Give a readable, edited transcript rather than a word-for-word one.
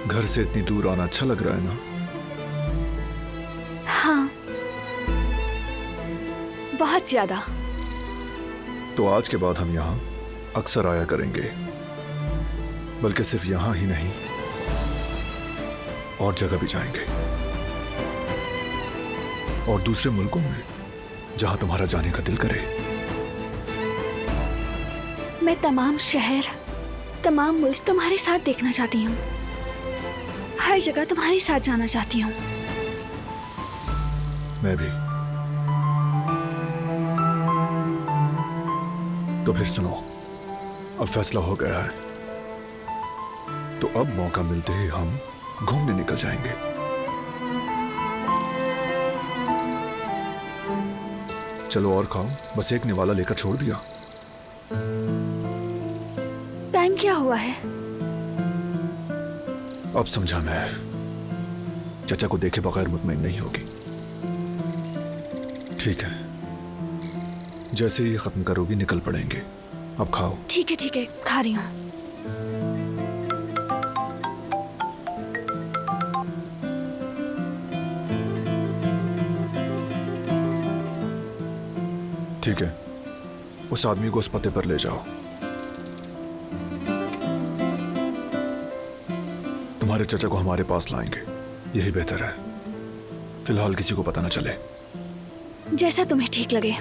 घर से इतनी दूर आना अच्छा लग रहा है ना? हाँ, बहुत ज्यादा। तो आज के बाद हम यहाँ अक्सर आया करेंगे, बल्कि सिर्फ यहाँ ही नहीं, और जगह भी जाएंगे, और दूसरे मुल्कों में जहां तुम्हारा जाने का दिल करे। मैं तमाम शहर, तमाम मुल्क तुम्हारे साथ देखना चाहती हूँ। हर जगह तुम्हारे साथ जाना चाहती हूँ। मैं भी। तो फिर सुनो, अब फैसला हो गया है, तो अब मौका मिलते ही हम घूमने निकल जाएंगे। चलो और खाओ, बस एक निवाला लेकर छोड़ दिया। टाइम क्या हुआ है? अब समझा मैं, चचा को देखे बगैर मुतमईन नहीं होगी। ठीक है, जैसे ही खत्म करोगी निकल पड़ेंगे। अब खाओ। ठीक है, खा रही हूँ। ठीक है, उस आदमी को उस पते पर ले जाओ। तुम्हारे चचा को हमारे पास लाएंगे, यही बेहतर है। फिलहाल किसी को पता न चले। जैसा तुम्हें ठीक लगे।